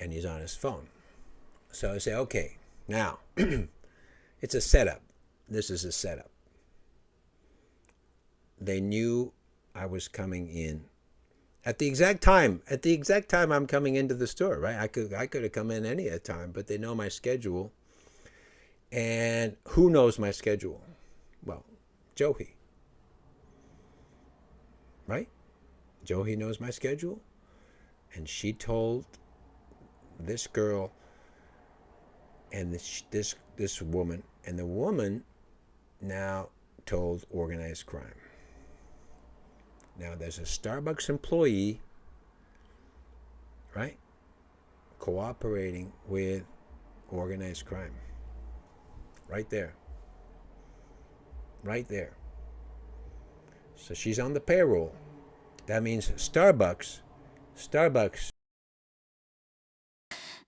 and he's on his phone. So I say, okay, now, it's a setup. This is a setup. They knew I was coming in at the exact time I'm coming into the store, right? I could have come in any time, but they know my schedule. And who knows my schedule? Well, Joey. Right? Joey knows my schedule. And she told this girl and this woman, and the woman now told organized crime. Now there's a Starbucks employee, right, cooperating with organized crime. Right there. Right there. So she's on the payroll. That means Starbucks.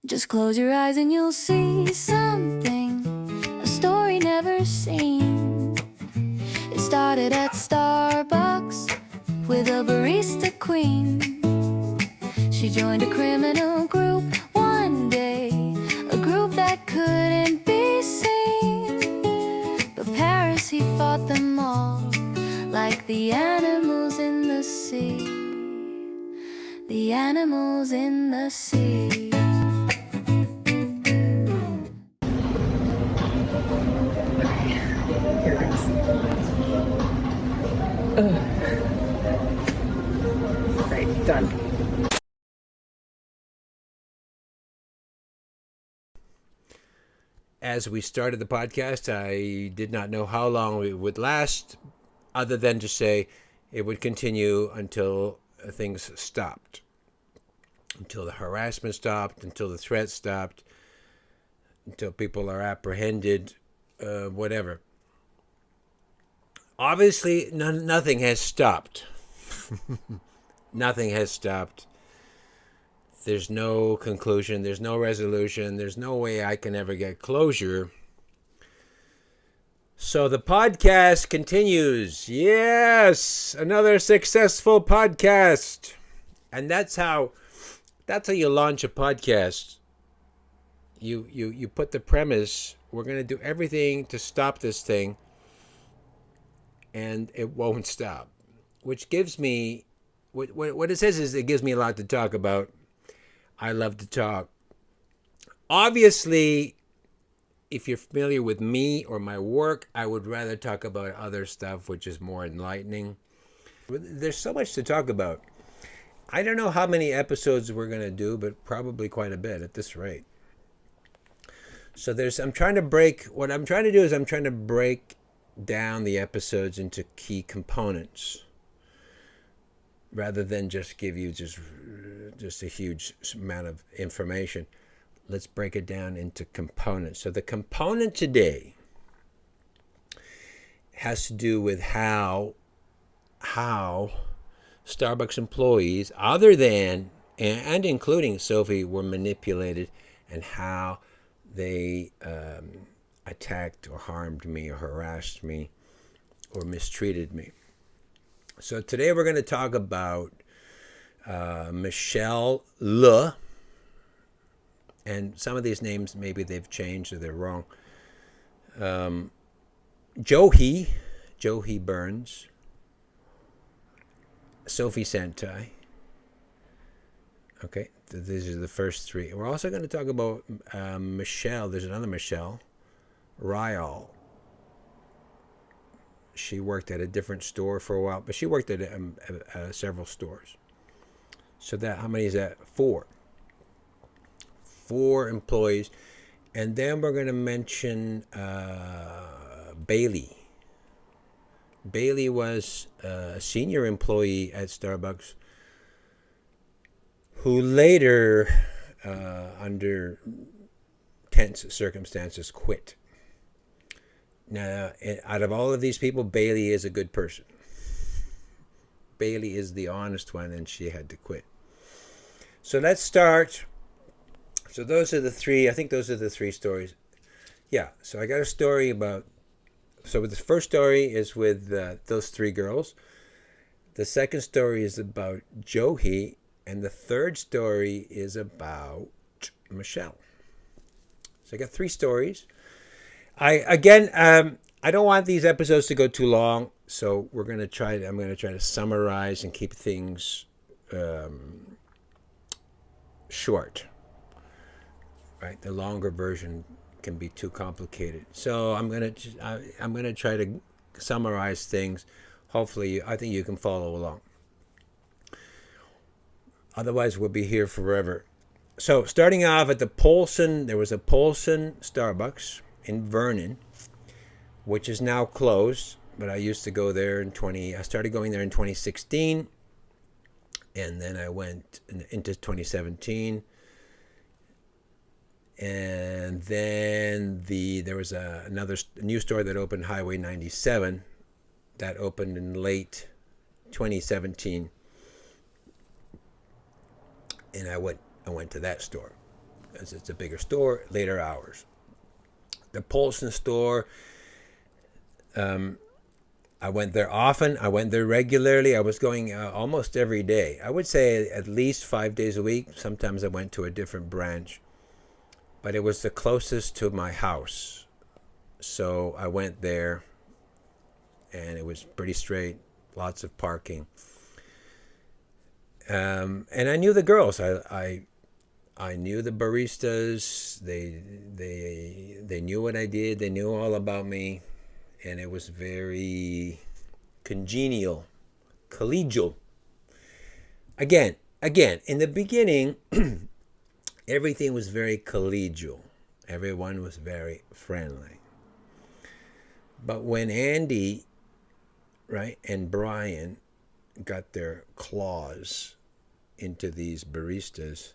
Just close your eyes and you'll see something, a story never seen. It started at Starbucks with a barista queen. She joined a criminal group one day, a group that couldn't be seen. But Paris, he fought them all like the animals in the sea. The animals in the sea. Here it goes. Right, done. As we started the podcast, I did not know how long it would last, other than to say it would continue until things stopped, until the harassment stopped, until the threats stopped, until people are apprehended, whatever. Obviously, nothing has stopped. Nothing has stopped. There's no conclusion. There's no resolution. There's no way I can ever get closure. So the podcast continues. Yes, another successful podcast. And that's how you launch a podcast. You put the premise, we're going to do everything to stop this thing, and it won't stop. Which gives me, what it says is it gives me a lot to talk about. I love to talk. Obviously, if you're familiar with me or my work, I would rather talk about other stuff which is more enlightening. There's so much to talk about. I don't know how many episodes we're going to do, but probably quite a bit at this rate. So I'm trying to break down the episodes into key components, rather than just give you just a huge amount of information. Let's break it down into components. So the component today has to do with how Starbucks employees, other than and including Sophie, were manipulated, and how they attacked or harmed me or harassed me or mistreated me. So today we're going to talk about Michelle Le, and some of these names maybe they've changed or they're wrong. Joey Burns, Sophie Santai. Okay, these are the first three. We're also going to talk about Michelle. There's another Michelle Ryall. She worked at a different store for a while, but she worked at several stores. So how many is that? 4 employees. And then we're going to mention Bailey. Bailey was a senior employee at Starbucks who later, under tense circumstances, quit. Now, out of all of these people, Bailey is a good person. Bailey is the honest one, and she had to quit. So let's start. So those are the three stories. Yeah, so I got a story about, so the first story is with those 3 girls. The second story is about Joey, and the third story is about Michelle. So I got 3 stories. I don't want these episodes to go too long, so I'm going to try to summarize and keep things short. Right? The longer version can be too complicated. So I'm going to try to summarize things. Hopefully, I think you can follow along. Otherwise, we'll be here forever. So starting off at there was a Polson Starbucks in Vernon, which is now closed, but I used to go there I started going there in 2016, and then I went into 2017. And then there was another new store that opened, Highway 97, that opened in late 2017. And I went to that store because it's a bigger store, later hours. The Polson store, I went there often. I went there regularly. I was going almost every day. I would say at least 5 days a week. Sometimes I went to a different branch. But it was the closest to my house. So I went there, and it was pretty straight, lots of parking. And I knew the girls. I knew the baristas. They knew what I did. They knew all about me, and it was very congenial, collegial. Again, in the beginning, everything was very collegial. Everyone was very friendly. But when Andy, right, and Brian got their claws into these baristas,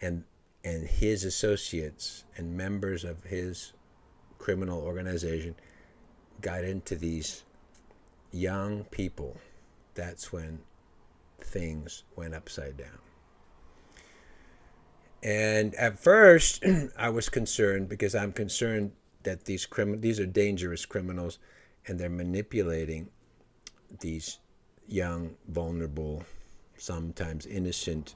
and his associates and members of his criminal organization got into these young people, that's when things went upside down. And at first, I was concerned because I'm concerned that these are dangerous criminals, and they're manipulating these young, vulnerable, sometimes innocent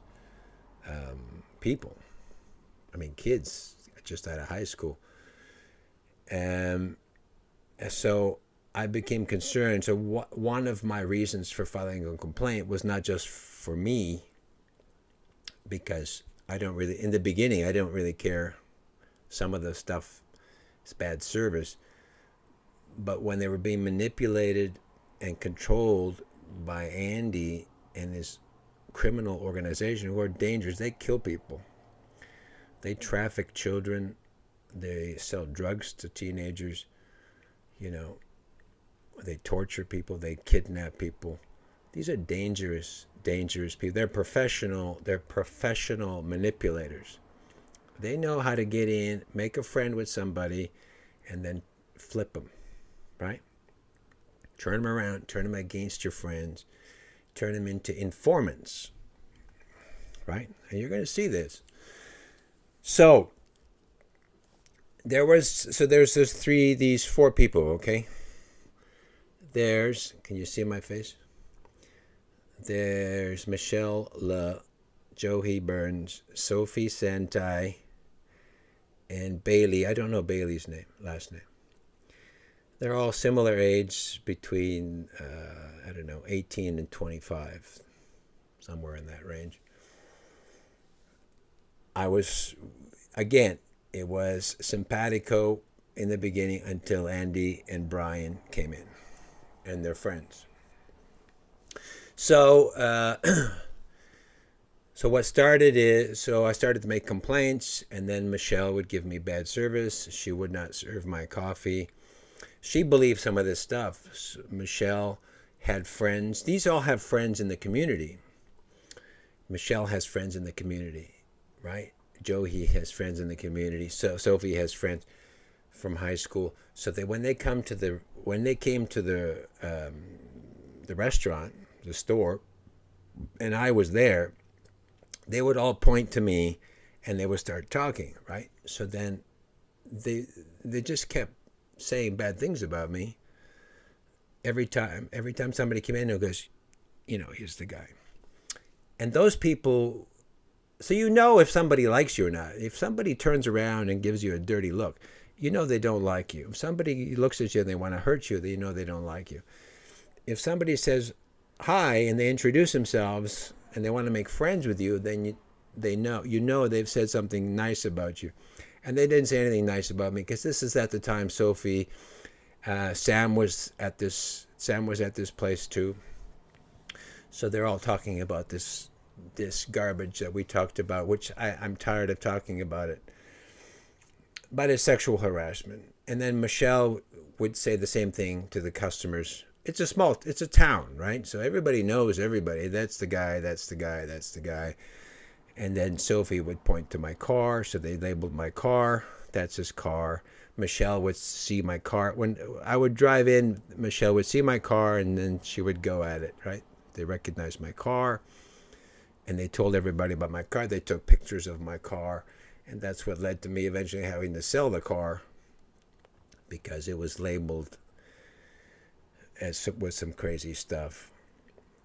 people. I mean, kids just out of high school. So I became concerned. So one of my reasons for filing a complaint was not just for me, because in the beginning, I don't really care. Some of the stuff is bad service. But when they were being manipulated and controlled by Andy and his criminal organization, who are dangerous, they kill people. They traffic children. They sell drugs to teenagers. They torture people. They kidnap people. These are dangerous people. They're professional manipulators. They know how to get in, make a friend with somebody, and then flip them, right? Turn them around, turn them against your friends, turn them into informants, right? And you're going to see this. So there's these 4 people, okay? Can you see my face? There's Michelle Le, Joey Burns, Sophie Santai, and Bailey. I don't know Bailey's last name. They're all similar age, between 18 and 25, somewhere in that range. It was simpatico in the beginning until Andy and Brian came in, and their friends. So what started is, I started to make complaints, and then Michelle would give me bad service. She would not serve my coffee. She believed some of this stuff. So Michelle had friends. These all have friends in the community. Michelle has friends in the community, right? Joey has friends in the community. So Sophie has friends from high school. So when they came to the restaurant, the store, and I was there, they would all point to me, and they would start talking, right? So then they just kept saying bad things about me. Every time somebody came in, who goes, here's the guy. And those people So you know if somebody likes you or not. If somebody turns around and gives you a dirty look, you know they don't like you. If somebody looks at you and they want to hurt you, you know they don't like you. If somebody says hi and they introduce themselves and they want to make friends with you, then they know they've said something nice about you. And they didn't say anything nice about me, because this is at the time Sophie, Sam was at this place too. So they're all talking about this garbage that we talked about, which I'm tired of talking about it. But it's sexual harassment. And then Michelle would say the same thing to the customers. It's a town, right? So everybody knows everybody. That's the guy, that's the guy, that's the guy. And then Sophie would point to my car, so they labeled my car. That's his car. Michelle would see my car. When I would drive in, Michelle would see my car, and then she would go at it, right? They recognized my car, and they told everybody about my car. They took pictures of my car, and that's what led to me eventually having to sell the car, because it was labeled with some crazy stuff.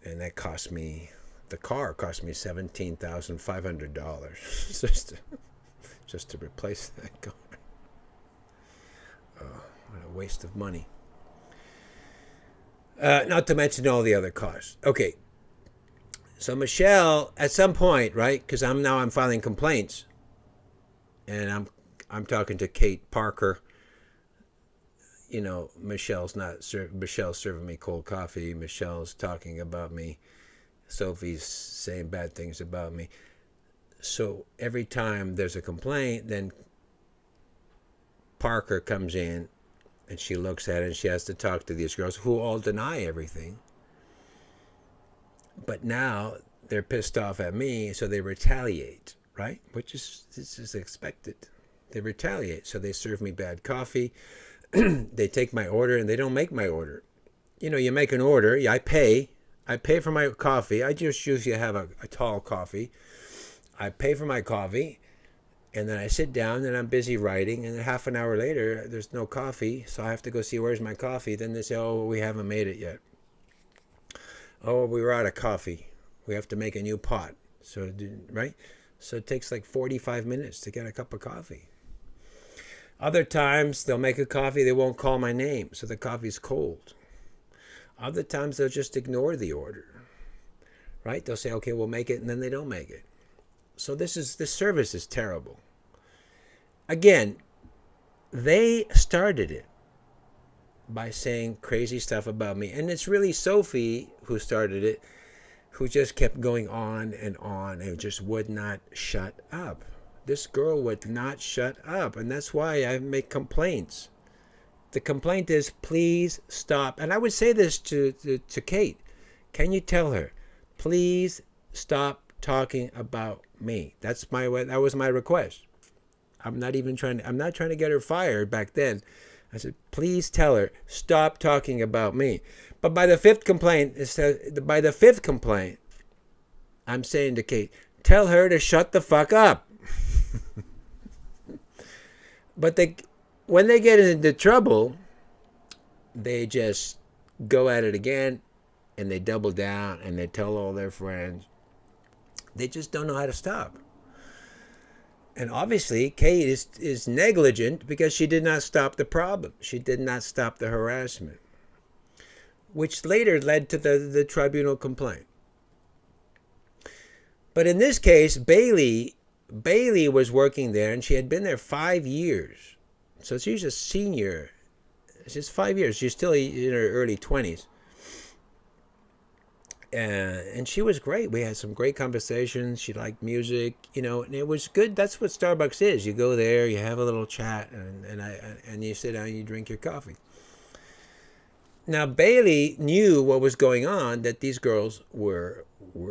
And that cost me, the car cost me $17,500 just to replace that car. Oh, what a waste of money. Not to mention all the other costs. Okay. So Michelle, at some point, right, because I'm filing complaints, and I'm talking to Kate Parker. You know, Michelle's serving me cold coffee. Michelle's talking about me. Sophie's saying bad things about me. So every time there's a complaint, then Parker comes in and she looks at it, and she has to talk to these girls who all deny everything. But now they're pissed off at me, so they retaliate, right? This is expected. They retaliate, so they serve me bad coffee. They take my order, and they don't make my order. You know, you make an order. I pay for my coffee. I just usually have a tall coffee. I pay for my coffee, and then I sit down, and I'm busy writing, and half an hour later, there's no coffee, so I have to go see where's my coffee. Then they say, oh, we haven't made it yet. Oh, we were out of coffee. We have to make a new pot. So, right? So it takes like 45 minutes to get a cup of coffee. Other times, they'll make a coffee, they won't call my name, so the coffee's cold. Other times, they'll just ignore the order, right? They'll say, okay, we'll make it, and then they don't make it. So this service is terrible. Again, they started it by saying crazy stuff about me. And it's really Sophie who started it, who just kept going on and just would not shut up. This girl would not shut up, and that's why I make complaints. The complaint is, please stop. And I would say this to Kate. Can you tell her, please stop talking about me? That was my request. I'm not trying to get her fired back then. I said, please tell her, stop talking about me. But by the fifth complaint, I'm saying to Kate, tell her to shut the fuck up. But when they get into trouble, they just go at it again, and they double down, and they tell all their friends. They just don't know how to stop. And obviously, Kate is negligent because she did not stop the problem. She did not stop the harassment, which later led to the tribunal complaint. But in this case, Bailey was working there, and she had been there 5 years. So she's a senior. She's 5 years. She's still in her early 20s. And she was great. We had some great conversations. She liked music, and it was good. That's what Starbucks is. You go there, you have a little chat, and you sit down and you drink your coffee. Now, Bailey knew what was going on, that these girls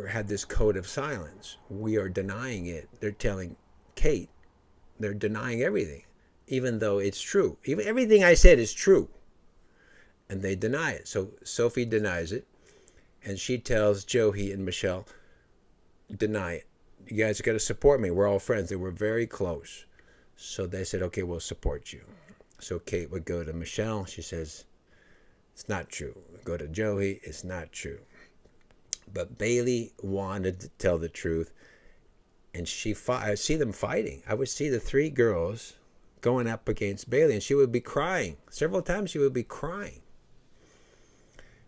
had this code of silence. We are denying it. They're telling Kate, they're denying everything, even though it's true. Everything I said is true. And they deny it. So Sophie denies it. And she tells Joey and Michelle, deny it. You guys got to support me. We're all friends. They were very close. So they said, okay, we'll support you. So Kate would go to Michelle. She says, it's not true. Go to Joey. It's not true. But Bailey wanted to tell the truth. And I see them fighting. I would see the three girls going up against Bailey, and she would be crying. Several times she would be crying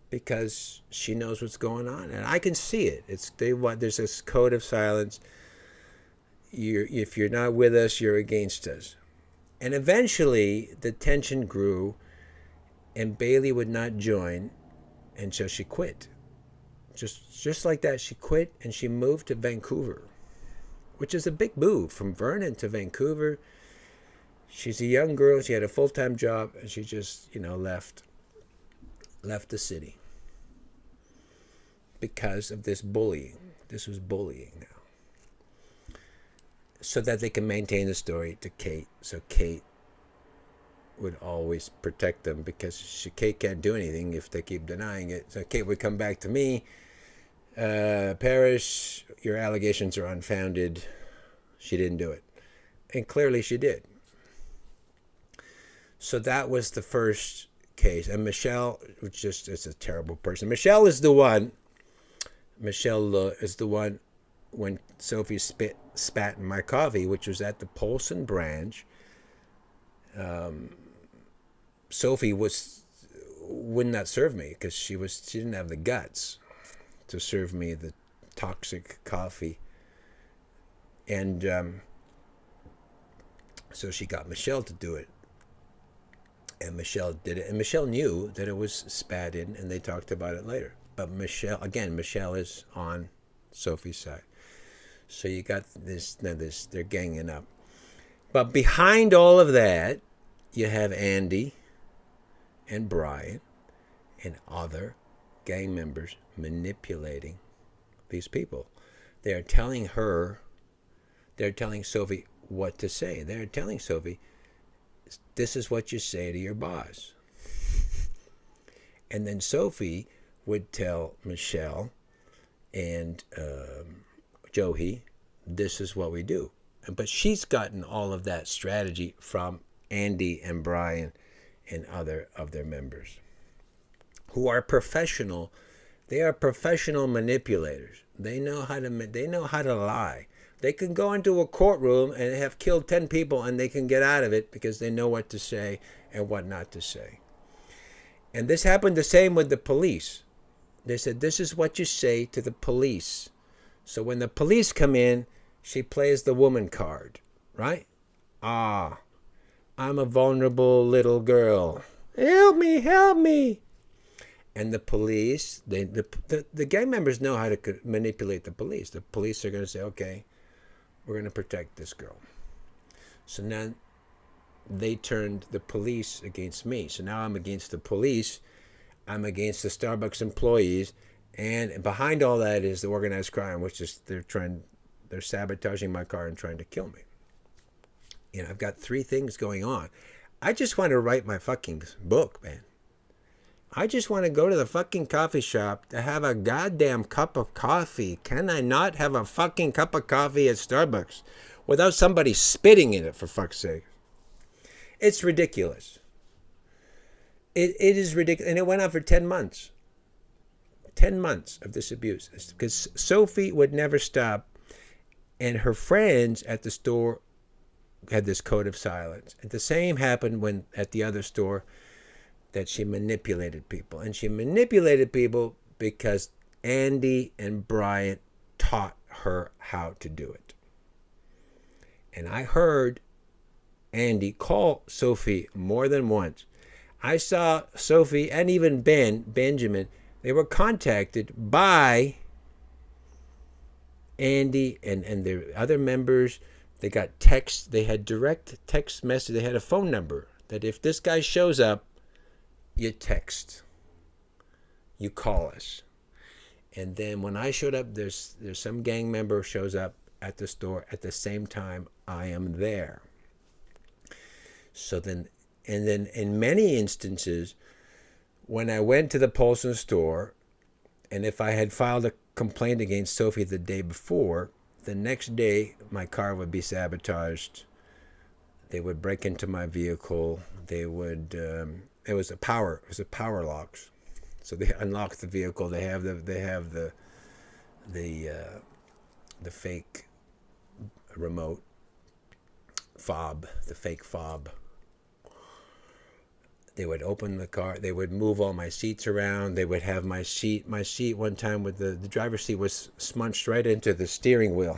because she knows what's going on, and I can see it. There's this code of silence. If you're not with us, you're against us. And eventually, the tension grew, and Bailey would not join, and so she quit. Just like that, she quit, and she moved to Vancouver, which is a big move from Vernon to Vancouver. She's a young girl. She had a full-time job, and she just, left the city because of this bullying. This was bullying now. So that they can maintain the story to Kate. So Kate would always protect them because Kate can't do anything if they keep denying it. So Kate would come back to me. Parrish, your allegations are unfounded. She didn't do it. And clearly she did. So that was the first case. And Michelle is a terrible person. Michelle is the one when Sophie spat in my coffee, which was at the Polson branch. Sophie would not serve me because she didn't have the guts to serve me the toxic coffee. And so she got Michelle to do it. And Michelle did it. And Michelle knew that it was spat in, and they talked about it later. But Michelle is on Sophie's side. So you got they're ganging up. But behind all of that, you have Andy and Brian and other gang members manipulating these people. They're telling Sophie what to say. They're telling Sophie, this is what you say to your boss. And then Sophie would tell Michelle and Joey, this is what we do. But she's gotten all of that strategy from Andy and Brian and other of their members who are professional. They are professional manipulators. They know how to lie. They can go into a courtroom and have killed 10 people and they can get out of it because they know what to say and what not to say. And this happened the same with the police. They said, this is what you say to the police. So when the police come in, she plays the woman card, right? I'm a vulnerable little girl. Help me, help me. And the police, the gang members know how to manipulate the police. The police are going to say, okay, we're going to protect this girl. So now they turned the police against me. So now I'm against the police. I'm against the Starbucks employees. And behind all that is the organized crime, which is they're sabotaging my car and trying to kill me. I've got 3 things going on. I just want to write my fucking book, man. I just want to go to the fucking coffee shop to have a goddamn cup of coffee. Can I not have a fucking cup of coffee at Starbucks without somebody spitting in it, for fuck's sake? It's ridiculous. It is ridiculous. And it went on for 10 months. 10 months of this abuse. Because Sophie would never stop. And her friends at the store had this code of silence. And the same happened when at the other store that she manipulated people. And she manipulated people because Andy and Brian taught her how to do it. And I heard Andy call Sophie more than once. I saw Sophie and even Benjamin, they were contacted by Andy and their other members. They got text. They had direct text message. They had a phone number that if this guy shows up, you text. You call us. And then when I showed up, there's some gang member shows up at the store at the same time I am there. So then in many instances, when I went to the Polson store, and if I had filed a complaint against Sophie the day before, the next day my car would be sabotaged. They would break into my vehicle. They would. It was a power locks. So they unlock the vehicle. They have the fake remote fob, the fake fob. They would open the car. They would move all my seats around. They would have my seat. My seat one time with the driver's seat was smunched right into the steering wheel.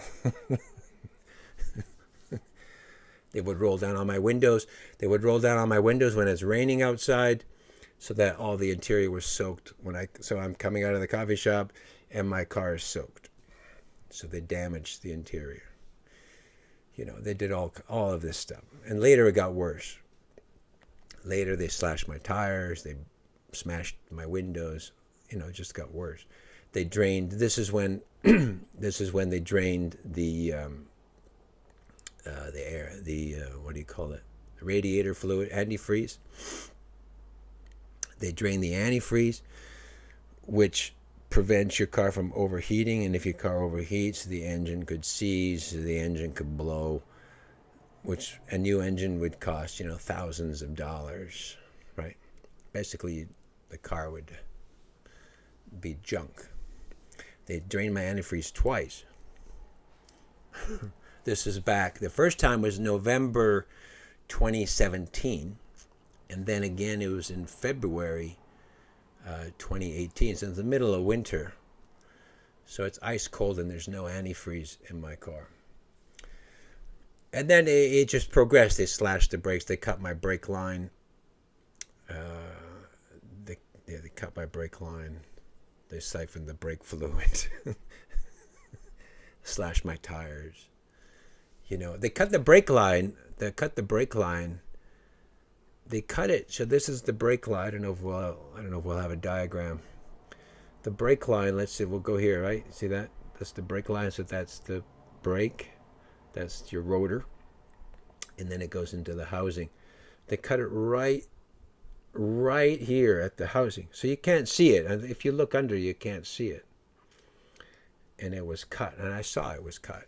They would roll down on my windows. They would roll down on my windows when it's raining outside, so that all the interior was soaked. So I'm coming out of the coffee shop, and my car is soaked. So they damaged the interior. They did all of this stuff, and later it got worse. Later they slashed my tires. They smashed my windows. It just got worse. They drained. This is when they drained the air, what do you call it? Radiator fluid, antifreeze. They drain the antifreeze, which prevents your car from overheating. And if your car overheats, the engine could seize, the engine could blow, which a new engine would cost, thousands of dollars, right? Basically, the car would be junk. They drained my antifreeze twice. This is back. The first time was November 2017, and then again it was in February 2018. So it's the middle of winter, so it's ice cold and there's no antifreeze in my car. And then it just progressed. They slashed the brakes. They cut my brake line. They cut my brake line. They siphoned the brake fluid. Slashed my tires. They cut the brake line. They cut it. So this is the brake line. I don't know if we'll have a diagram. The brake line. Let's see. We'll go here, right? See that? That's the brake line. So that's the brake. That's your rotor. And then it goes into the housing. They cut it right here at the housing. So you can't see it. And if you look under, you can't see it. And it was cut. And I saw it was cut.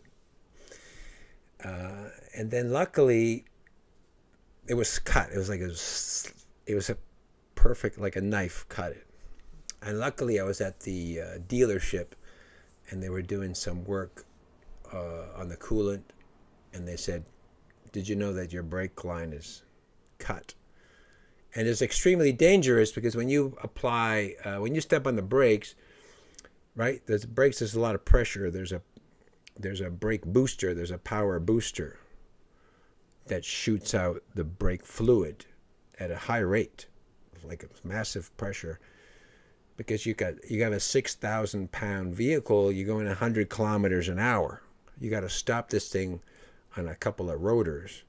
And then luckily, it was cut. It was a perfect, like a knife cut it. And luckily, I was at the dealership, and they were doing some work on the coolant, and they said, "Did you know that your brake line is cut?" And it's extremely dangerous because when you step on the brakes, right? There's a lot of pressure. There's a brake booster. There's a power booster that shoots out the brake fluid at a high rate, like a massive pressure. Because you got a 6,000-pound vehicle, you're going 100 kilometers an hour. You got to stop this thing on a couple of rotors.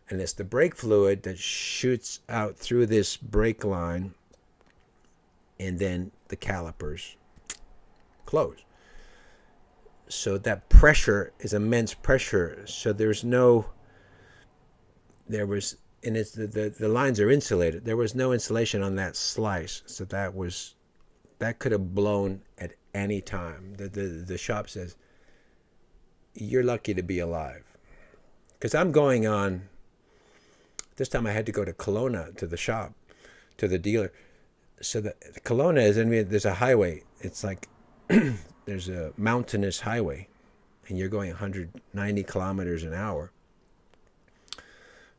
And it's the brake fluid that shoots out through this brake line, and then the calipers close. So that pressure is immense pressure. So the lines are insulated. There was no insulation on that slice. So that could have blown at any time. The shop says, "You're lucky to be alive." Because I'm going on, this time I had to go to Kelowna, to the shop, to the dealer. So the Kelowna there's a highway. It's like, there's a mountainous highway, and you're going 190 kilometers an hour,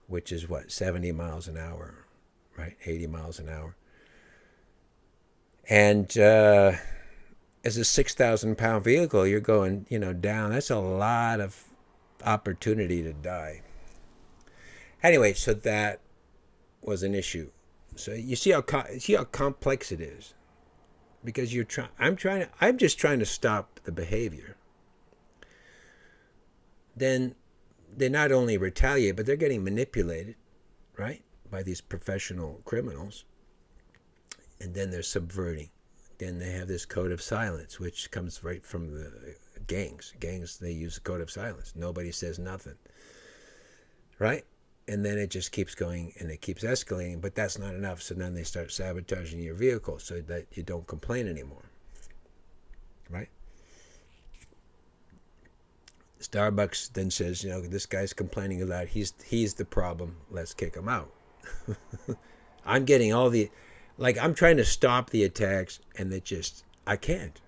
which is 70 miles an hour, right? 80 miles an hour. And as a 6,000-pound vehicle, you're going, down. That's a lot of opportunity to die. Anyway, so that was an issue. So you see how complex it is, because I'm just trying to stop the behavior. Then they not only retaliate, but they're getting manipulated, right, by these professional criminals. And then they're subverting. Then they have this code of silence, which comes right from the gangs. Gangs, they use a code of silence. Nobody says nothing, right? And then it just keeps going, and it keeps escalating, but that's not enough. So then they start sabotaging your vehicle so that you don't complain anymore, right? Starbucks then says, this guy's complaining a lot. He's the problem. Let's kick him out. I'm getting I'm trying to stop the attacks, and I can't.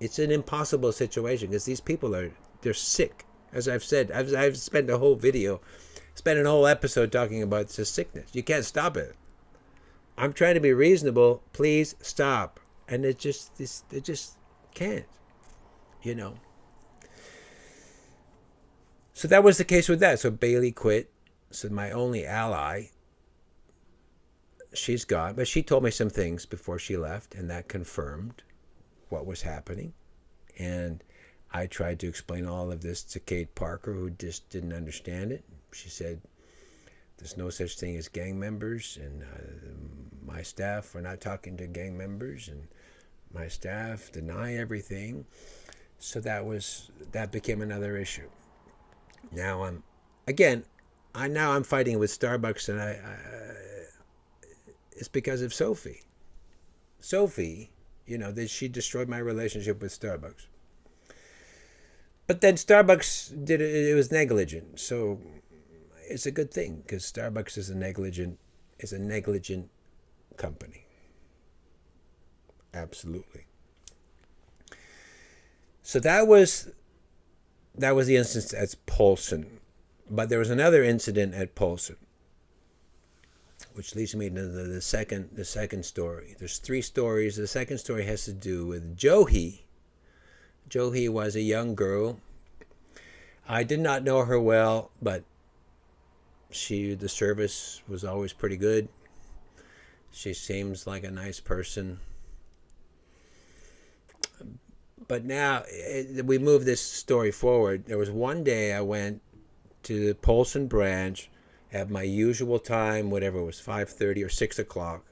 It's an impossible situation because these people they're sick. As I've said, I've spent a whole video, spent an whole episode talking about this sickness. You can't stop it. I'm trying to be reasonable. Please stop. And it just can't, you know. So that was the case with that. So Bailey quit. So my only ally, she's gone. But she told me some things before she left, and that confirmed what was happening. And I tried to explain all of this to Kate Parker, who just didn't understand it. She said, there's no such thing as gang members, and my staff are not talking to gang members, and my staff deny everything. So that became another issue. Now I'm fighting with Starbucks, and it's because of Sophie. Sophie, she destroyed my relationship with Starbucks. But then Starbucks did it was negligent. So it's a good thing, because Starbucks is a negligent company. Absolutely. So that was the instance at Polson. But there was another incident at Polson, which leads me to the second story. There's 3 stories. The second story has to do with Johi. Johi was a young girl. I did not know her well, but the service was always pretty good. She seems like a nice person. But now we move this story forward. There was one day I went to the Polson branch at my usual time, whatever it was, 5:30 or 6 o'clock.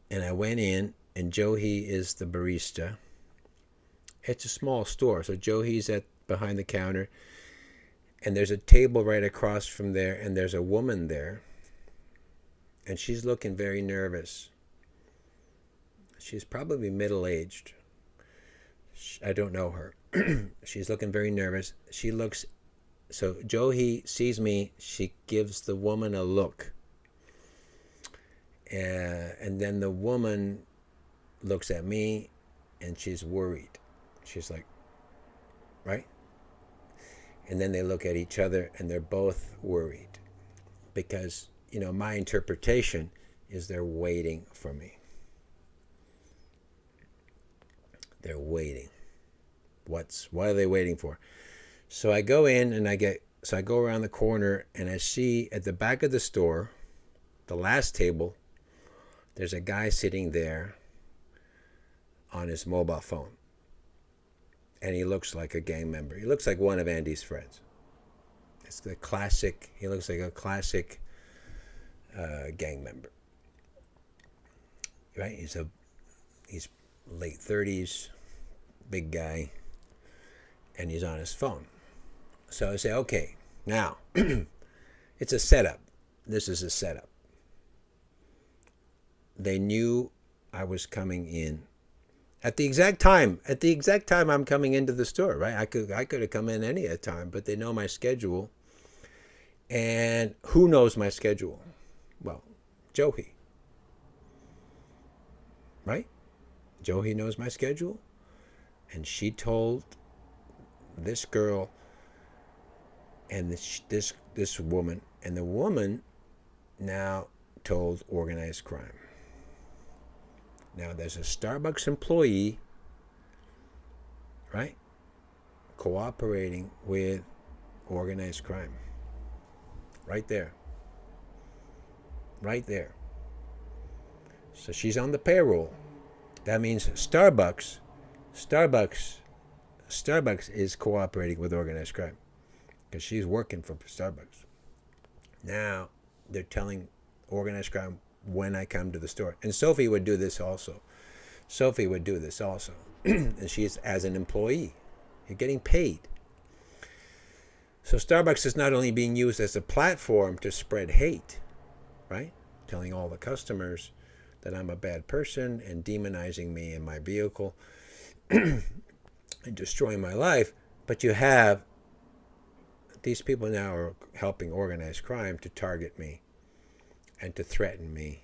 And I went in, and Johi is the barista. It's a small store, so Johi's behind the counter, and there's a table right across from there, and there's a woman there, and she's looking very nervous. She's probably middle-aged. I don't know her. She's looking very nervous. So Johi sees me. She gives the woman a look, and then the woman looks at me, and she's worried. She's like, right? And then they look at each other, and they're both worried, because my interpretation is they're waiting for me. They're waiting. What are they waiting for? So I go in, and I go around the corner, and I see at the back of the store, the last table, there's a guy sitting there on his mobile phone. And he looks like a gang member. He looks like one of Andy's friends. It's the classic. He looks like a classic gang member. Right? He's late 30s, big guy, and he's on his phone. So I say, okay, now it's a setup. This is a setup. They knew I was coming in at the exact time I'm coming into the store, right? I could have come in any time, but they know my schedule. And who knows my schedule? Well, Johi. Right? Johi knows my schedule. And she told this girl and this woman, and the woman now told organized crime. Now, there's a Starbucks employee, right, cooperating with organized crime. Right there. Right there. So she's on the payroll. That means Starbucks is cooperating with organized crime, because she's working for Starbucks. Now, they're telling organized crime when I come to the store. And Sophie would do this also. And she's as an employee. You're getting paid. So Starbucks is not only being used as a platform to spread hate, right? Telling all the customers that I'm a bad person and demonizing me and my vehicle and destroying my life. But you have these people now are helping organized crime to target me and to threaten me.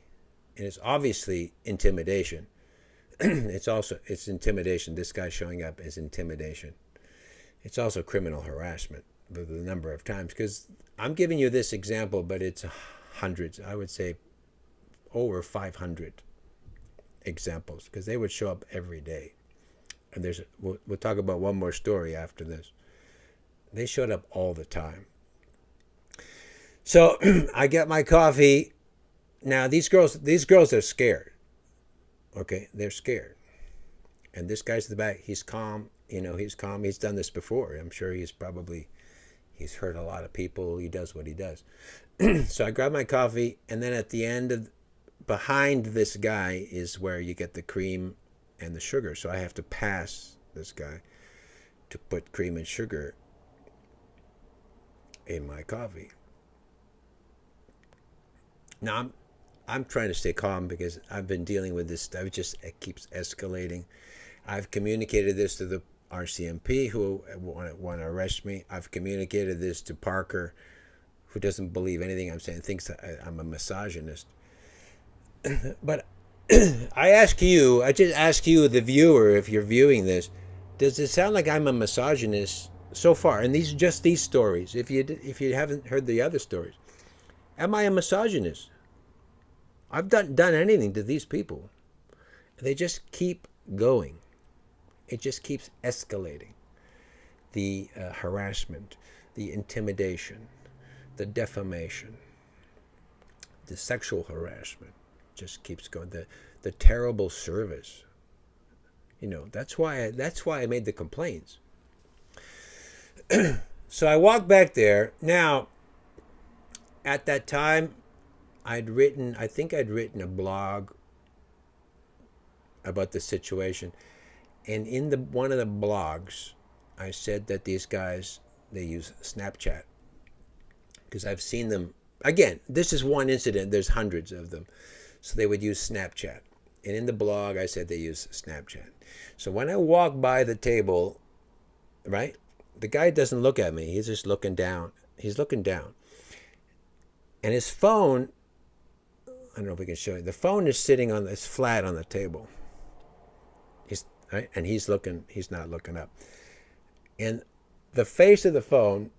And it's obviously intimidation. It's intimidation. This guy showing up is intimidation. It's also criminal harassment with the number of times, because I'm giving you this example, but it's hundreds. I would say over 500 examples, because they would show up every day. And we'll talk about one more story after this. They showed up all the time. So I get my coffee. Now these girls are scared. Okay, they're scared. And this guy's in the back. He's calm. He's calm. He's done this before. I'm sure he's hurt a lot of people. He does what he does. So I grab my coffee, and then at the end behind this guy is where you get the cream and the sugar. So I have to pass this guy to put cream and sugar in my coffee. Now I'm trying to stay calm because I've been dealing with this stuff. It keeps escalating. I've communicated this to the RCMP who want to arrest me. I've communicated this to Parker, who doesn't believe anything I'm saying, thinks I'm a misogynist. But I just ask you, the viewer, if you're viewing this, does it sound like I'm a misogynist so far? And these stories, if you haven't heard the other stories, am I a misogynist? I've done anything to these people. They just keep going. It just keeps escalating. The harassment, the intimidation, the defamation, the sexual harassment just keeps going. The terrible service. That's why I made the complaints. So I walked back there. Now, at that time, I think I'd written a blog about the situation. And in one of the blogs, I said that these guys, they use Snapchat. Because I've seen them. Again, this is one incident. There's hundreds of them. So they would use Snapchat. And in the blog, I said they use Snapchat. So when I walk by the table, right, the guy doesn't look at me. He's just looking down. He's looking down. And his phone, I don't know if we can show you. The phone is it's flat on the table. Right? And he's not looking up. And the face of the phone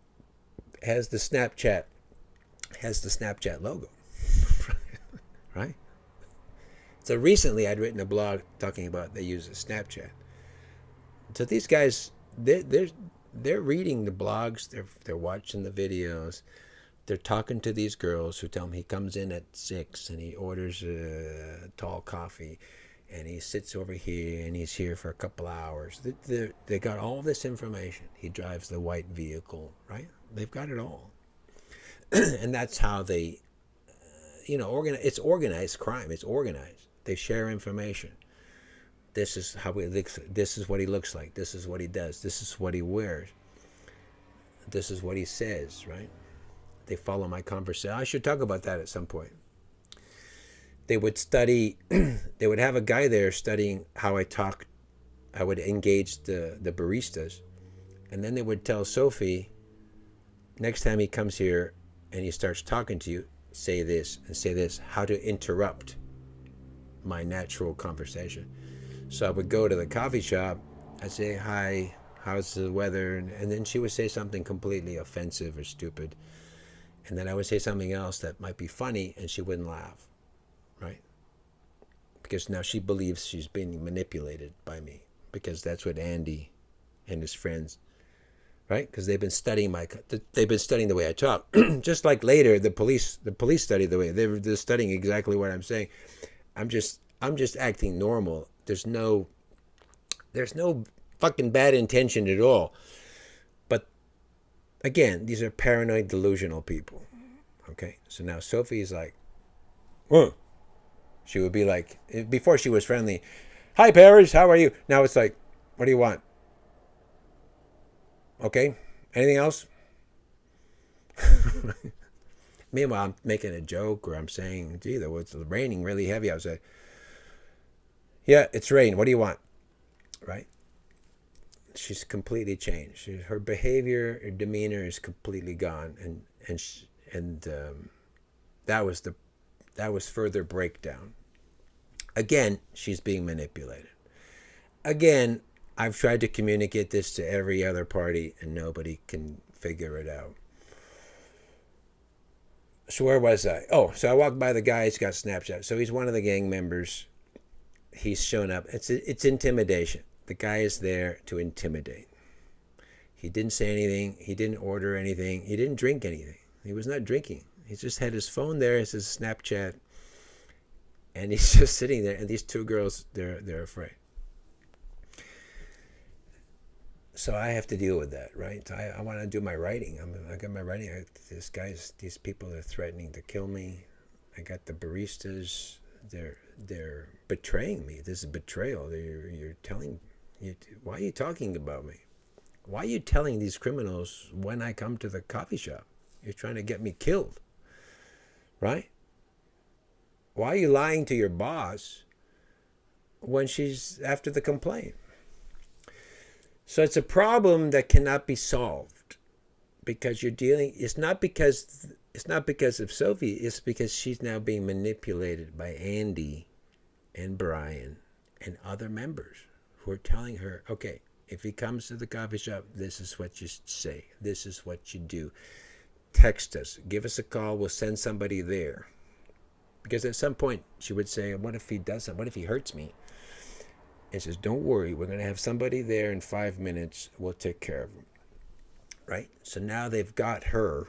has the Snapchat logo. Right? So recently I'd written a blog talking about they use Snapchat. So these guys, they're reading the blogs, they're watching the videos, they're talking to these girls who tell him he comes in at 6 and he orders a tall coffee. And he sits over here, and he's here for a couple hours. They got all this information. He drives the white vehicle, right? They've got it all. And that's how they, it's organized crime. It's organized. They share information. This is how he looks. This is what he looks like. This is what he does. This is what he wears. This is what he says, right? They follow my conversation. I should talk about that at some point. They would study, they would have a guy there studying how I talk, I would engage the baristas. And then they would tell Sophie, next time he comes here and he starts talking to you, say this and say this, how to interrupt my natural conversation. So I would go to the coffee shop, I'd say, hi, how's the weather? And then she would say something completely offensive or stupid. And then I would say something else that might be funny and she wouldn't laugh. Right? Because now she believes she's being manipulated by me. Because that's what Andy and his friends, right? Because they've been studying the way I talk. Just like later, the police study the way they're studying exactly what I'm saying. I'm just acting normal. There's no fucking bad intention at all. But again, these are paranoid, delusional people. Okay, so now Sophie's like, whoa. She would be like, before she was friendly, hi Paris, how are you? Now it's like, what do you want? Okay, anything else? Meanwhile, I'm making a joke or I'm saying, gee, it's raining really heavy outside. Yeah, it's rain. What do you want? Right? She's completely changed. Her behavior, her demeanor is completely gone, and that was further breakdown. Again, she's being manipulated. Again, I've tried to communicate this to every other party, and nobody can figure it out. So where was I? Oh, so I walked by the guy. He's got Snapchat. So he's one of the gang members. He's shown up. It's intimidation. The guy is there to intimidate. He didn't say anything. He didn't order anything. He didn't drink anything. He was not drinking. He just had his phone there. It says Snapchat. And he's just sitting there. And these two girls, they're afraid. So I have to deal with that, right? So I want to do my writing. I got my writing. These people are threatening to kill me. I got the baristas. They're betraying me. This is betrayal. You're telling. Why are you talking about me? Why are you telling these criminals when I come to the coffee shop? You're trying to get me killed, right? Why are you lying to your boss when she's after the complaint? So it's a problem that cannot be solved because you're dealing. It's not because of Sophie. It's because she's now being manipulated by Andy and Brian and other members who are telling her, okay, if he comes to the coffee shop, this is what you say. This is what you do. Text us. Give us a call. We'll send somebody there. Because at some point she would say, what if he does something? What if he hurts me? And says, don't worry, we're going to have somebody there in 5 minutes. We'll take care of him. Right? So now they've got her.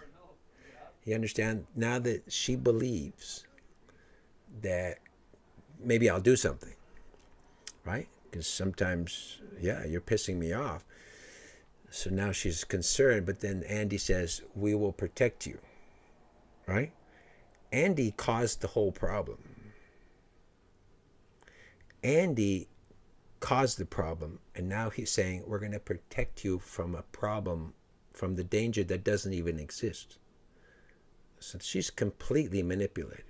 You understand? Now that she believes that maybe I'll do something. Right? Because sometimes, you're pissing me off. So now she's concerned. But then Andy says, we will protect you. Right? Andy caused the whole problem. Andy caused the problem, and now he's saying we're going to protect you from a problem, from the danger that doesn't even exist. So she's completely manipulated.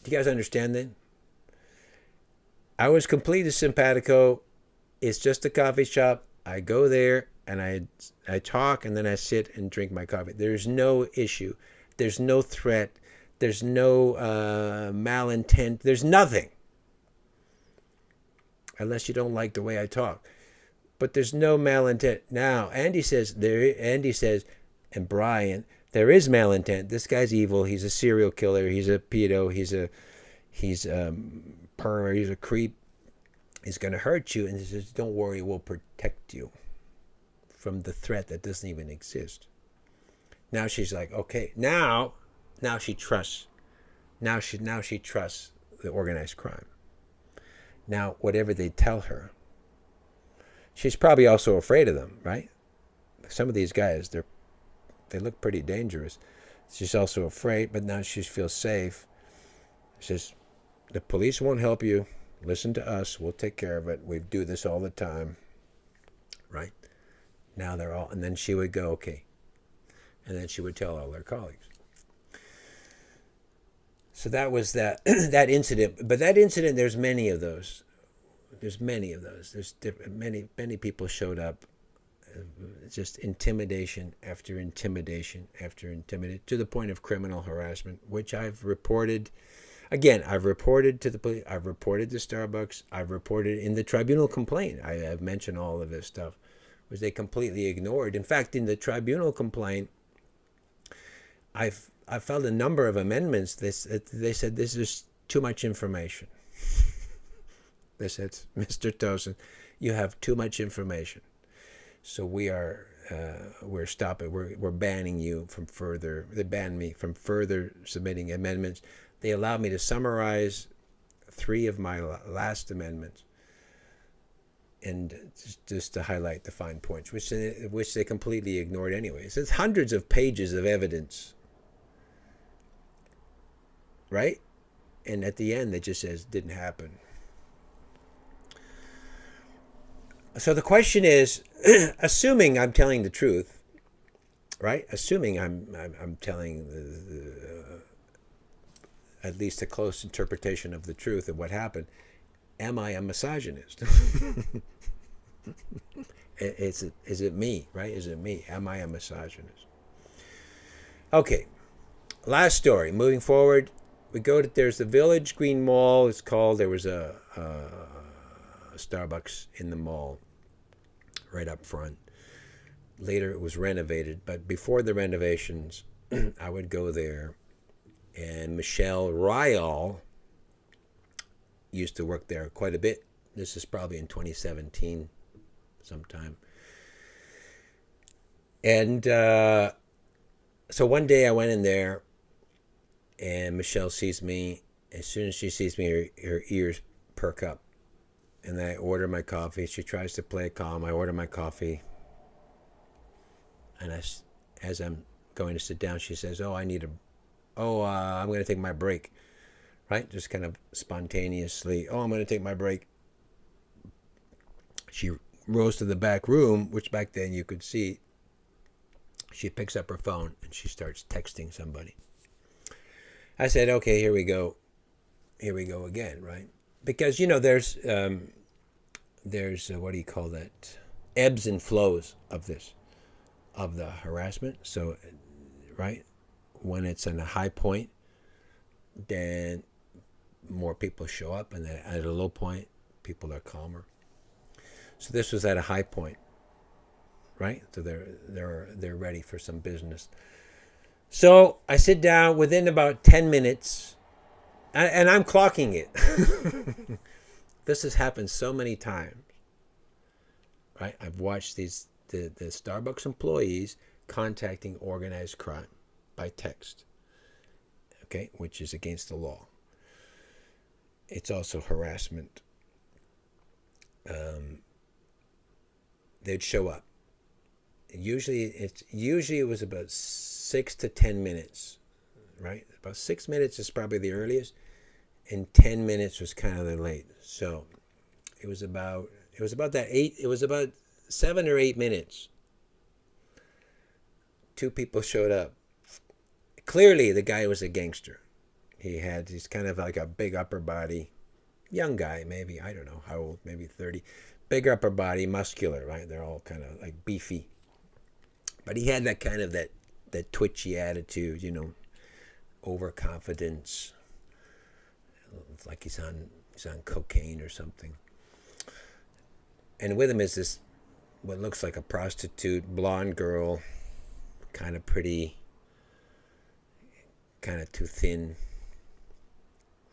Do you guys understand that? I was completely simpatico. It's just a coffee shop. I go there and I talk, and then I sit and drink my coffee. There's no issue. There's no threat. There's no malintent. There's nothing. Unless you don't like the way I talk. But there's no malintent. Now, Andy says, and Brian, there is malintent. This guy's evil. He's a serial killer. He's a pedo. He's a pervert. He's a creep. He's going to hurt you. And he says, don't worry, we'll protect you from the threat that doesn't even exist. Now she's like, okay, now she trusts. Now she trusts the organized crime. Now, whatever they tell her, she's probably also afraid of them, right? Some of these guys, they look pretty dangerous. She's also afraid, but now she feels safe. She says, the police won't help you. Listen to us. We'll take care of it. We do this all the time, right? Now they're all, and then she would go, okay. And then she would tell all her colleagues. So that was that incident. But that incident, there's many of those. There's many people showed up. Just intimidation after intimidation after intimidation, to the point of criminal harassment, which I've reported. Again, I've reported to the police. I've reported to Starbucks. I've reported in the tribunal complaint. I have mentioned all of this stuff, which they completely ignored. In fact, in the tribunal complaint, I filed a number of amendments. They said this is too much information. They said, Mr. Tosin, you have too much information. So we're stopping. We're banning you from further. They banned me from further submitting amendments. They allowed me to summarize 3 of my last amendments, and just to highlight the fine points, which they completely ignored anyways. It's hundreds of pages of evidence, right? And at the end, it just says didn't happen. So the question is, assuming I'm telling the truth, right? Assuming I'm telling at least a close interpretation of the truth of what happened, am I a misogynist? Is it me, right? Is it me? Am I a misogynist? Okay, last story. Moving forward, there's the Village Green Mall. It's called. There was a Starbucks in the mall, right up front. Later it was renovated, but before the renovations, I would go there, and Michelle Ryall used to work there quite a bit. This is probably in 2017 sometime. And so one day I went in there, and Michelle sees me. As soon as she sees me, her ears perk up. And I order my coffee. She tries to play it calm. I order my coffee. And as I'm going to sit down, she says, I'm going to take my break. Right? Just kind of spontaneously, I'm going to take my break. She rose to the back room, which back then you could see. She picks up her phone and she starts texting somebody. I said, okay, here we go. Here we go again, right? Because, there's what do you call that? Ebbs and flows of this, of the harassment. So, right? When it's in a high point, then more people show up, and then at a low point, people are calmer. So this was at a high point, right? So they're ready for some business. So I sit down within about 10 minutes, and I'm clocking it. This has happened so many times, right? I've watched the Starbucks employees contacting organized crime by text, okay, which is against the law. It's also harassment. They'd show up. Usually it was about 6 to 10 minutes, right? About 6 minutes is probably the earliest, and 10 minutes was kind of the late. So it was about 7 or 8 minutes. 2 people showed up. Clearly the guy was a gangster. He's kind of like a big upper body, young guy, maybe, I don't know how old, maybe 30. Big upper body, muscular, right? They're all kind of like beefy. But he had that kind of that twitchy attitude, overconfidence. It's like he's on cocaine or something. And with him is this, what looks like a prostitute, blonde girl, kind of pretty, kind of too thin.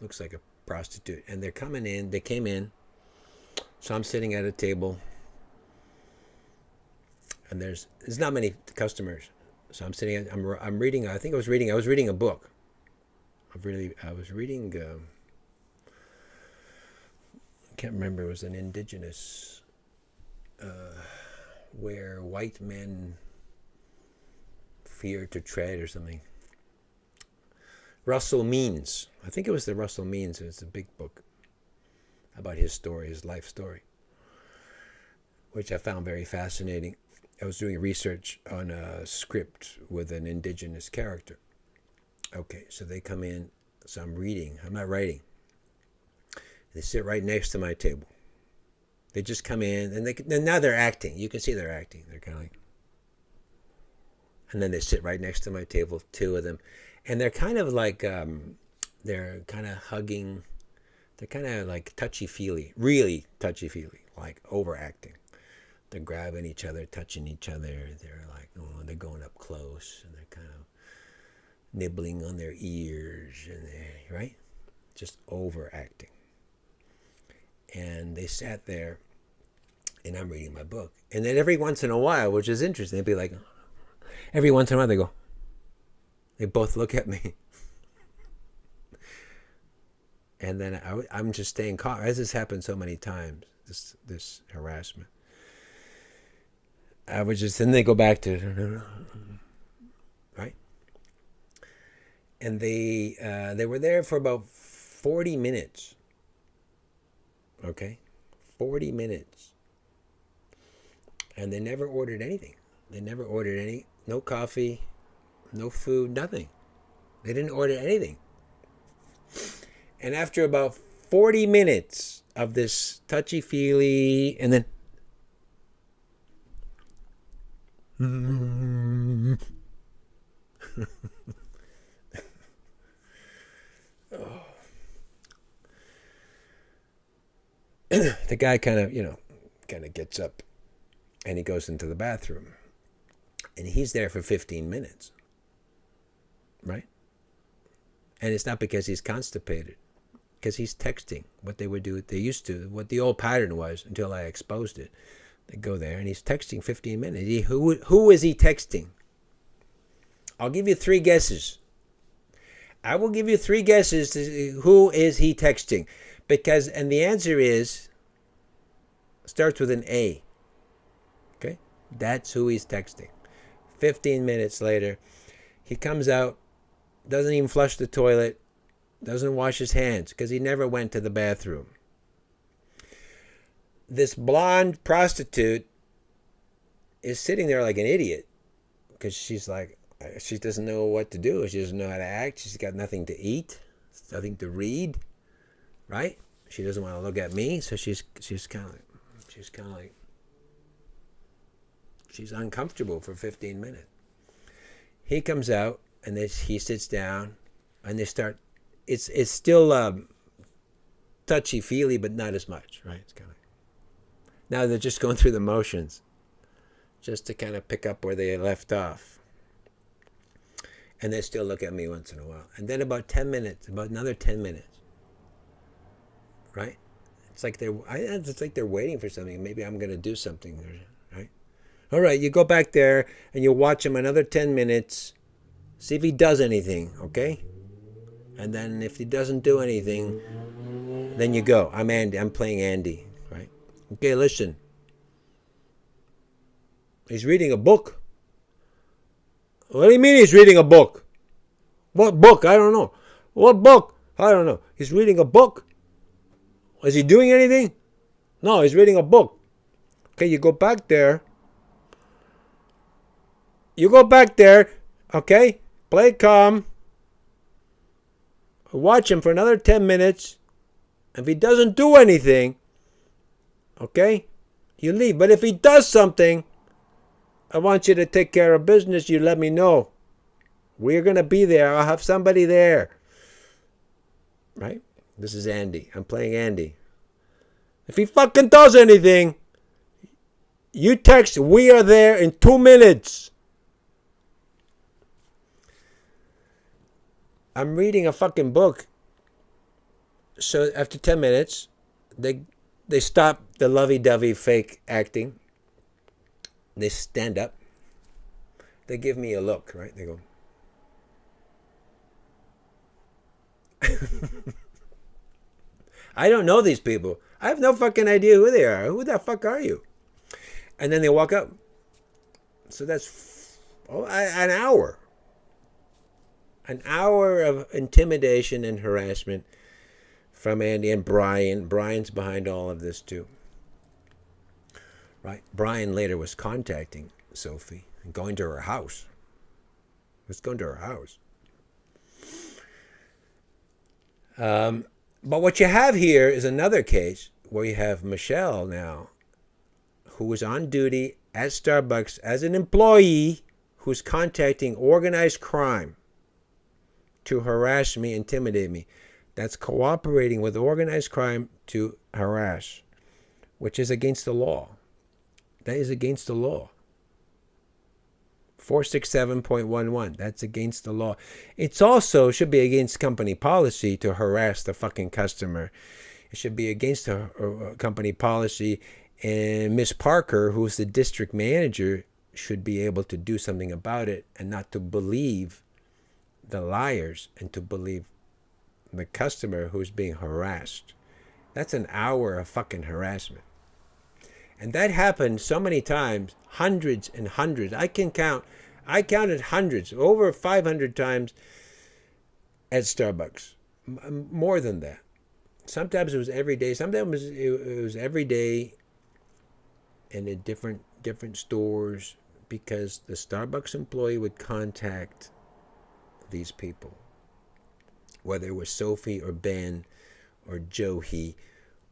Looks like a prostitute. And they came in. So I'm sitting at a table, and there's not many customers. So I'm sitting. I'm reading. I was reading a book. I was reading. I can't remember. It was an indigenous, where white men fear to tread or something. Russell Means. I think it was the Russell Means. It's a big book about his story, his life story, which I found very fascinating. I was doing research on a script with an indigenous character. Okay, so they come in, so I'm reading. I'm not writing. They sit right next to my table. They just come in, and now they're acting. You can see they're acting. They're kind of like, and then they sit right next to my table, 2 of them, and they're kind of like, they're kind of hugging. They're kind of like touchy-feely, really touchy-feely, like overacting. They're grabbing each other, touching each other. They're like, they're going up close, and they're kind of nibbling on their ears, and right? Just overacting. And they sat there, and I'm reading my book. And then every once in a while, which is interesting, they'd be like, every once in a while they both look at me. And then I'm just staying calm. As this happened so many times, this harassment. Then they go back to, right? And they were there for about 40 minutes. Okay? 40 minutes. And they never ordered anything. No coffee, no food, nothing. They didn't order anything. And after about 40 minutes of this touchy-feely, and then the guy kind of gets up and he goes into the bathroom. And he's there for 15 minutes. Right? And it's not because he's constipated. Because he's texting what they would do, they used to, what the old pattern was until I exposed it. They go there and he's texting 15 minutes. Who is he texting? I'll give you 3 guesses. I will give you 3 guesses to who is he texting. And the answer starts with an A. Okay? That's who he's texting. 15 minutes later, he comes out, doesn't even flush the toilet, doesn't wash his hands because he never went to the bathroom. This blonde prostitute is sitting there like an idiot because she doesn't know what to do. She doesn't know how to act. She's got nothing to eat, nothing to read, right? She doesn't want to look at me, so she's kind of like she's uncomfortable for 15 minutes. He comes out and he sits down and they start. It's still touchy feely, but not as much, right? It's kind of now they're just going through the motions, just to kind of pick up where they left off. And they still look at me once in a while. And then about another 10 minutes, right? It's like they're waiting for something. Maybe I'm going to do something, right? All right, you go back there and you watch him another 10 minutes. See if he does anything, okay? And then if he doesn't do anything, then you go. I'm Andy. I'm playing Andy, right? Okay, listen. He's reading a book. What do you mean he's reading a book? What book? I don't know. What book? I don't know. He's reading a book? Is he doing anything? No, he's reading a book. Okay, you go back there. Okay? Play calm. Watch him for another 10 minutes. If he doesn't do anything, okay, you leave. But if he does something, I want you to take care of business. You let me know. We're going to be there. I'll have somebody there. Right? This is Andy. I'm playing Andy. If he fucking does anything, you text, we are there in 2 minutes. I'm reading a fucking book. So after 10 minutes, they stop the lovey-dovey fake acting. They stand up. They give me a look, right? They go. I don't know these people. I have no fucking idea who they are. Who the fuck are you? And then they walk up. So that's an hour. An hour of intimidation and harassment from Andy and Brian. Brian's behind all of this too. Right? Brian later was contacting Sophie and going to her house. But what you have here is another case where you have Michelle now, who was on duty at Starbucks as an employee who's contacting organized crime to harass me, intimidate me. That's cooperating with organized crime to harass, which is against the law. That is against the law. 467.11. That's against the law. It's also should be against company policy to harass the fucking customer. It should be against a company policy. And Miss Parker, who's the district manager, should be able to do something about it and not to believe the liars and to believe the customer who's being harassed. That's an hour of fucking harassment. And that happened so many times, hundreds and hundreds. I counted hundreds, over 500 times at Starbucks. More than that. Sometimes it was every day. Sometimes it was every day and in different stores because the Starbucks employee would contact these people. Whether it was Sophie or Ben or Johi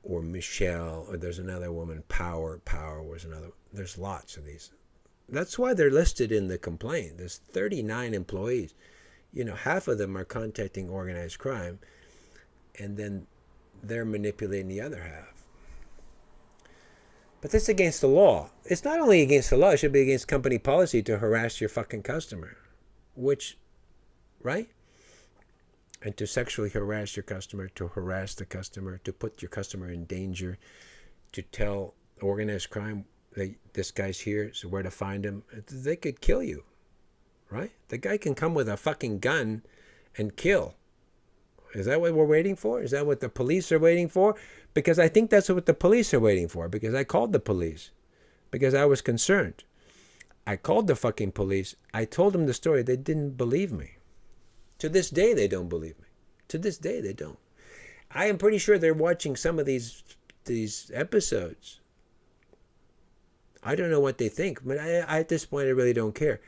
or Michelle, or there's another woman, Power was another. There's lots of these. That's why they're listed in the complaint. There's 39 employees. Half of them are contacting organized crime, and then they're manipulating the other half. But that's against the law. It's not only against the law, it should be against company policy to harass your fucking customer. Which, right? And to sexually harass your customer, to harass the customer, to put your customer in danger, to tell organized crime that this guy's here, so where to find him. They could kill you, right? The guy can come with a fucking gun and kill. Is that what we're waiting for? Is that what the police are waiting for? Because I think that's what the police are waiting for, because I called the police, because I was concerned. I called the fucking police. I told them the story. They didn't believe me. To this day, they don't believe me. To this day, they don't. I am pretty sure they're watching some of these episodes. I don't know what they think, but I at this point, I really don't care.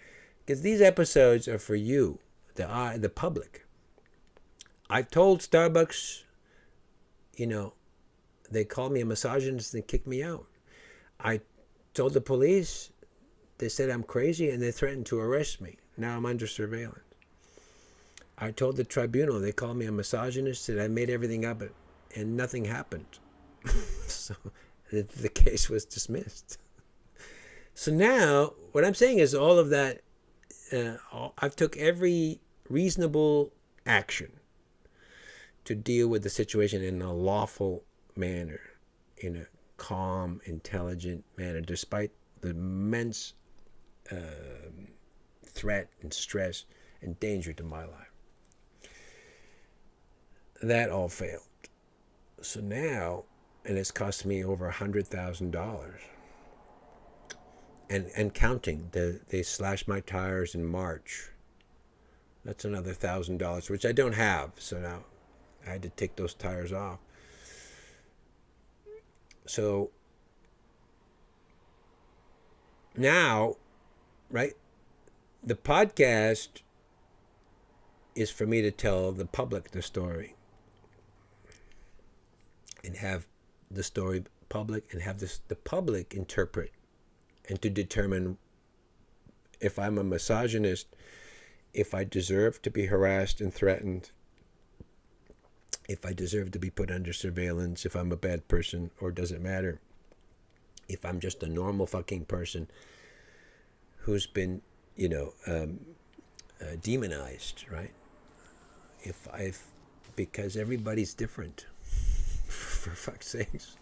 Because these episodes are for you, the public. I've told Starbucks, they called me a misogynist and kicked me out. I told the police, they said I'm crazy and they threatened to arrest me. Now I'm under surveillance. I told the tribunal, they called me a misogynist, said I made everything up and nothing happened. So the case was dismissed. So now what I'm saying is all of that, I've took every reasonable action to deal with the situation in a lawful manner, in a calm, intelligent manner, despite the immense threat and stress and danger to my life. That all failed. So now, and it's cost me over $100,000. And counting. They slashed my tires in March. That's another $1,000, which I don't have. So now I had to take those tires off. So now, right, the podcast is for me to tell the public the story and have the story public and have the public interpret and to determine if I'm a misogynist, if I deserve to be harassed and threatened, if I deserve to be put under surveillance, if I'm a bad person, or does it matter if I'm just a normal fucking person who's been, demonized, right? Because everybody's different, for fuck's sakes.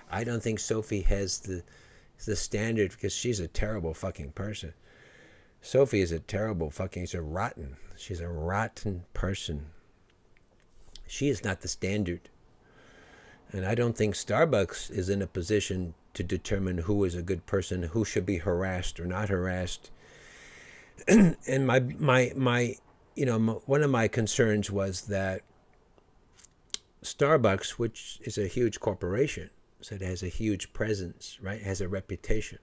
I don't think Sophie has the standard, because she's a terrible fucking person. Sophie is she's a rotten person. She is not the standard. And I don't think Starbucks is in a position to determine who is a good person, who should be harassed or not harassed. And my one of my concerns was that Starbucks, which is a huge corporation, so it has a huge presence, right? It has a reputation.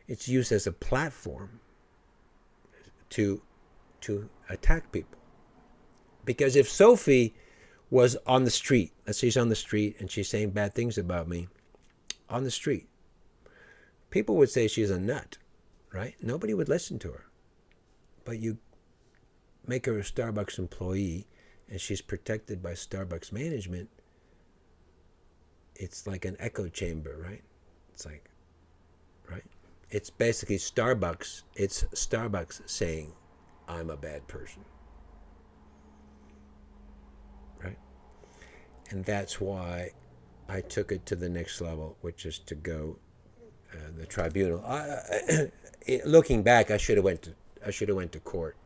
It's used as a platform to attack people. Because if Sophie was on the street, let's say she's on the street and she's saying bad things about me on the street, people would say she's a nut, right? Nobody would listen to her. But you make her a Starbucks employee and she's protected by Starbucks management, it's like an echo chamber, right? It's like, right? It's basically Starbucks. It's Starbucks saying, I'm a bad person. Right? And that's why I took it to the next level, which is to go the tribunal. Looking back, I should have went to court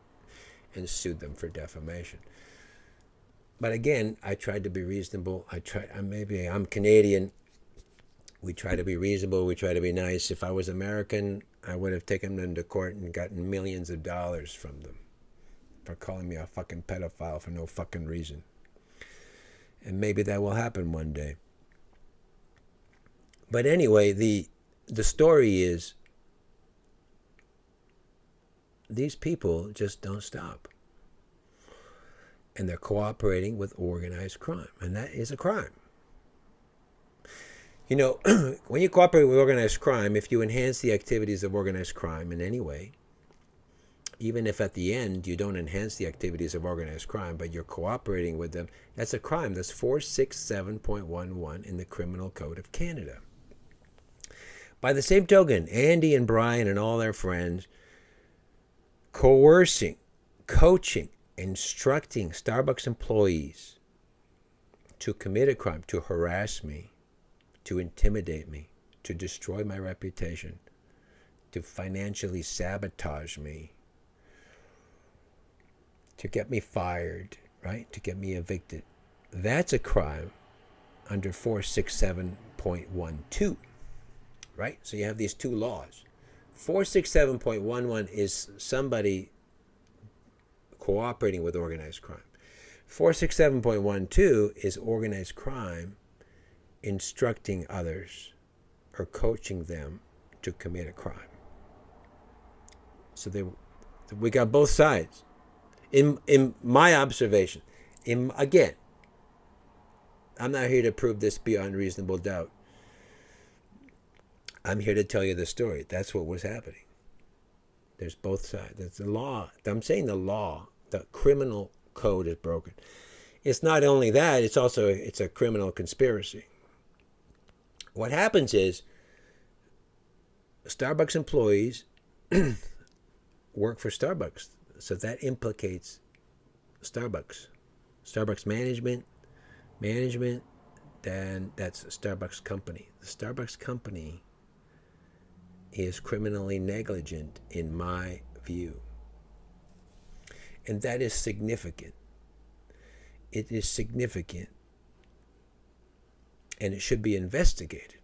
and sued them for defamation. But again, I tried to be reasonable. Maybe I'm Canadian. We try to be reasonable. We try to be nice. If I was American, I would have taken them to court and gotten millions of dollars from them for calling me a fucking pedophile for no fucking reason. And maybe that will happen one day. But anyway, the story is these people just don't stop. And they're cooperating with organized crime. And that is a crime. When you cooperate with organized crime, if you enhance the activities of organized crime in any way, even if at the end you don't enhance the activities of organized crime, but you're cooperating with them, that's a crime. That's 467.11 in the Criminal Code of Canada. By the same token, Andy and Brian and all their friends coercing, coaching, instructing Starbucks employees to commit a crime, to harass me, to intimidate me, to destroy my reputation, to financially sabotage me, to get me fired, right? To get me evicted. That's a crime under 467.12, right? So you have these two laws. 467.11 is somebody cooperating with organized crime. 467.12 is organized crime instructing others or coaching them to commit a crime. So we got both sides. In my observation, again, I'm not here to prove this beyond reasonable doubt. I'm here to tell you the story. That's what was happening. There's both sides. It's the law. I'm saying the law, the criminal code is broken. It's not only that, it's a criminal conspiracy. What happens is Starbucks employees work for Starbucks. So that implicates Starbucks. Starbucks management, then that's Starbucks company. The Starbucks company is criminally negligent in my view. And that is significant. It is significant. And it should be investigated.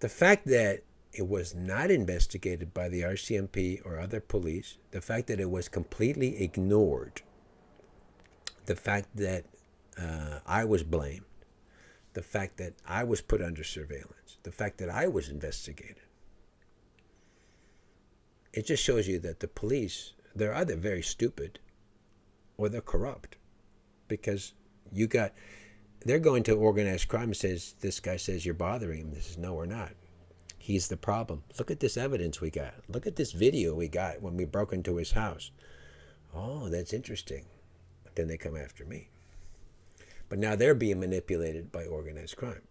The fact that it was not investigated by the RCMP or other police, the fact that it was completely ignored, the fact that I was blamed, the fact that I was put under surveillance, the fact that I was investigated, it just shows you that the police, they're either very stupid or they're corrupt, because they're going to organized crime and says, this guy says you're bothering him. This is, no, we're not. He's the problem. Look at this evidence we got. Look at this video we got when we broke into his house. Oh, that's interesting. Then they come after me. But now they're being manipulated by organized crime.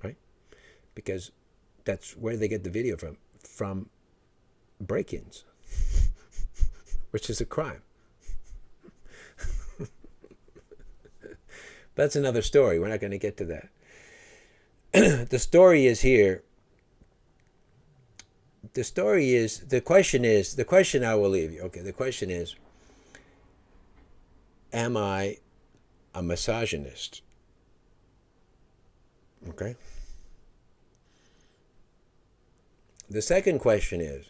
Right? Because that's where they get the video from break-ins, which is a crime. That's another story. We're not going to get to that. The story is here. The question I will leave you. Okay, the question is, am I a misogynist? Okay. The second question is,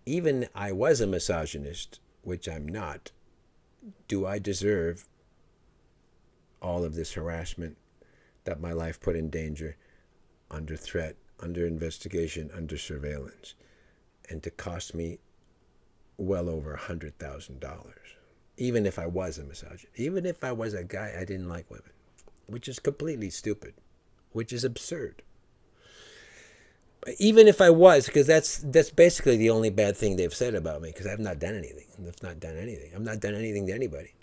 even I was a misogynist, which I'm not, do I deserve all of this harassment that my life put in danger, under threat, under investigation, under surveillance, and to cost me well over $100,000? Even if I was a misogynist, even if I was a guy I didn't like women, which is completely stupid, which is absurd. Even if I was, because that's basically the only bad thing they've said about me, because I've not done anything. I've not done anything to anybody.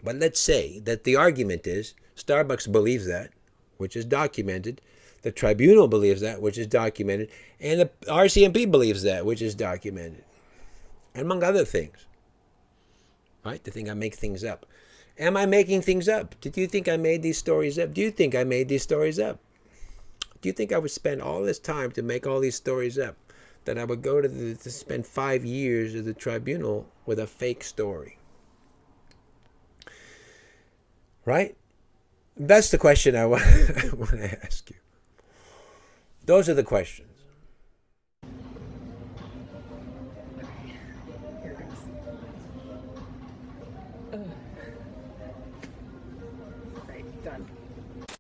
But let's say that the argument is Starbucks believes that, which is documented. The tribunal believes that, which is documented. And the RCMP believes that, which is documented. Among other things. Right? They think I make things up. Am I making things up? Did you think I made these stories up? Do you think I made these stories up? Do you think I would spend all this time to make all these stories up? That I would go to spend 5 years at the tribunal with a fake story? Right? That's the question I want to ask you. Those are the questions. Here it goes. Ugh.